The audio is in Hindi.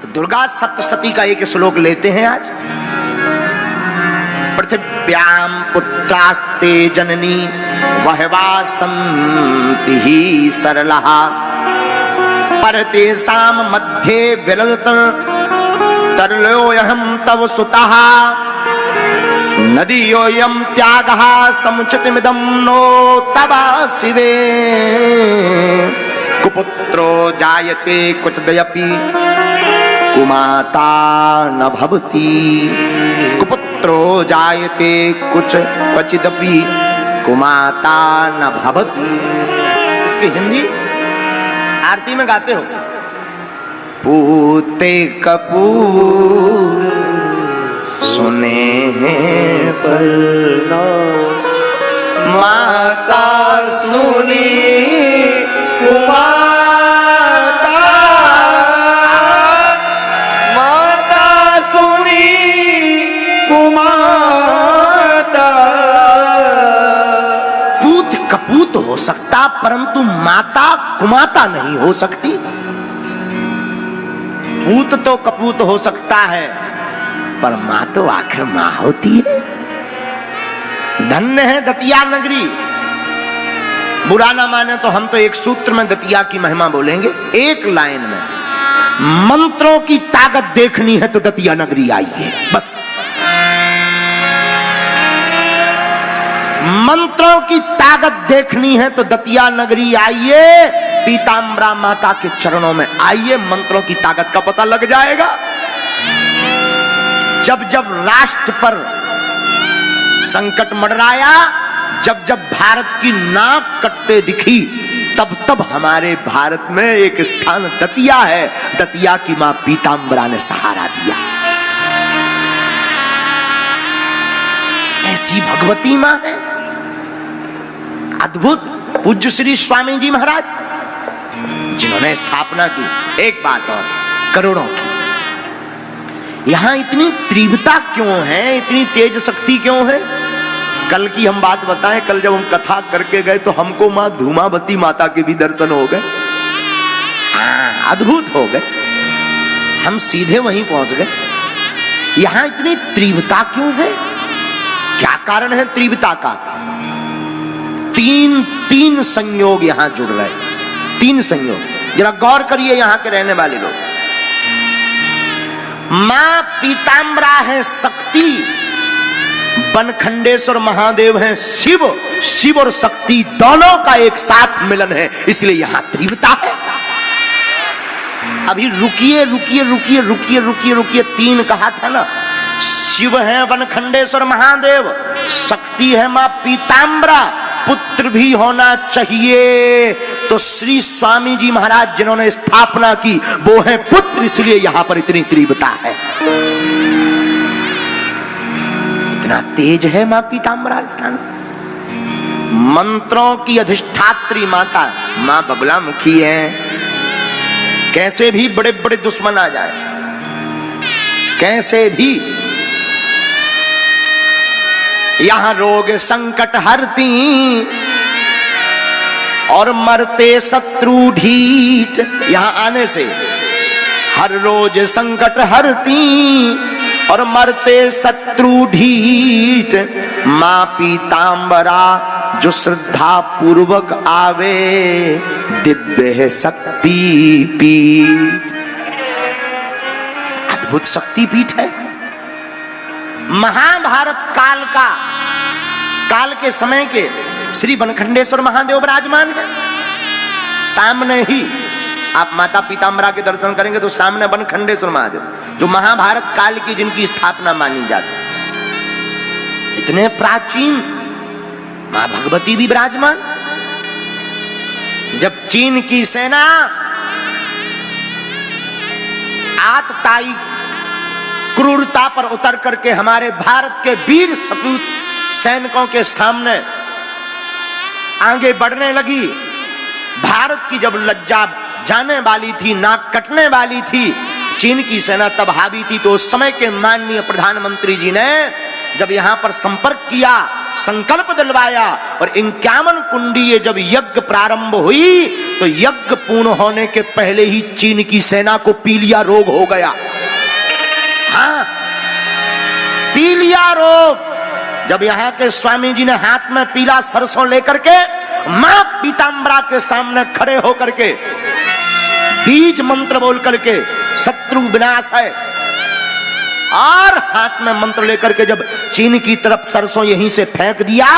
तो दुर्गा सप्तशती का एक श्लोक लेते हैं आज। पृथिव्याम पुत्रास्ते जननी वहवा सन्ति ही सरलः परतेषां मध्ये विललतर तरलोऽहं तव सुतः नदीयोऽयं त्यागः समुचितमिदं नो तव शिवे कुपुत्रो जायते क्वचिदपि कुमाता न भवति कुपुत्रो जायते क्वचिदपि कुमाता न भवति। इसकी हिंदी आरती में गाते हो। पूते कपूर सुने हैं पर माता सुनी कुमाता माता सुनी कुमाता। पूत कपूत हो सकता परंतु माता कुमाता नहीं हो सकती। पूत तो कपूत हो सकता है पर मां तो आखिर मां होती है। धन्य है दतिया नगरी। बुरा ना माने तो हम तो एक सूत्र में दतिया की महिमा बोलेंगे, एक लाइन में। मंत्रों की ताकत देखनी है तो दतिया नगरी आइए बस। मंत्रों की ताकत देखनी है तो दतिया नगरी आइए, पीताम्बरा माता के चरणों में आइए, मंत्रों की ताकत का पता लग जाएगा। जब जब राष्ट्र पर संकट मंडराया, जब जब भारत की नाक कटते दिखी, तब तब हमारे भारत में एक स्थान दतिया है। दतिया की मां पीताम्बरा ने सहारा दिया। ऐसी भगवती मां है अद्भुत। पूज्य श्री स्वामी जी महाराज जिन्होंने स्थापना की, एक बात और, करोड़ों की। यहां इतनी तीव्रता क्यों है, इतनी तेज शक्ति क्यों है? कल की हम बात बताएं। कल जब हम कथा करके गए तो हमको मां धूमावती माता के भी दर्शन हो गए। अद्भुत हो गए। हम सीधे वहीं पहुंच गए। यहां इतनी तीव्रता क्यों है? क्या कारण है तीव्रता का? तीन संयोग यहां जुड़ रहे। 3 संयोग जरा गौर करिए यहां के रहने वाले लोग। मां पीताम्बरा है शक्ति, बनखंडेश्वर महादेव हैं शिव। शिव और शक्ति दोनों का एक साथ मिलन है, इसलिए यहां तीव्रता है। अभी रुकिए रुकिए रुकिए रुकिए रुकिए रुकिए। 3 कहा था ना। शिव है बनखंडेश्वर महादेव, शक्ति है मां पीताम्बरा, पुत्र भी होना चाहिए। तो श्री स्वामी जी महाराज जिन्होंने स्थापना की वो है पुत्र, इसलिए यहां पर इतनी तीव्रता है। इतना तेज है मां पीताम्बरा स्थान। मंत्रों की अधिष्ठात्री माता मां बगलामुखी है। कैसे भी बड़े बड़े दुश्मन आ जाए, कैसे भी, यहां रोग संकट हरती और मरते शत्रु ढीठ। यहां आने से हर रोज संकट हरती और मरते शत्रु ढीठ। मां पीताम्बरा जो श्रद्धा पूर्वक आवे, दिव्य है शक्ति पीठ। अद्भुत शक्ति पीठ है। महाभारत काल के समय के श्री बनखंडेश्वर महादेव विराजमान है। सामने ही आप माता पीताम्बरा के दर्शन करेंगे तो सामने बनखंडेश्वर महादेव, जो महाभारत काल की जिनकी स्थापना मानी जाती। इतने प्राचीन मां भगवती भी विराजमान। जब चीन की सेना आतताई क्रूरता पर उतर करके हमारे भारत के वीर सपूत सैनिकों के सामने आगे बढ़ने लगी, भारत की जब लज्जा जाने वाली थी, नाक कटने वाली थी, चीन की सेना तब हावी थी। तो उस समय के माननीय प्रधानमंत्री जी ने जब यहां पर संपर्क किया, संकल्प दिलवाया और 51 कुंडी जब यज्ञ प्रारंभ हुई तो यज्ञ पूर्ण होने के पहले ही चीन की सेना को पीलिया रोग हो गया। हाँ, पीलिया रोग। जब यहाँ के स्वामी जी ने हाथ में पीला सरसों लेकर के मां पीतांबरा के सामने खड़े होकर के बीज मंत्र बोल करके शत्रु विनाश है, और हाथ में मंत्र लेकर के जब चीन की तरफ सरसों यहीं से फेंक दिया,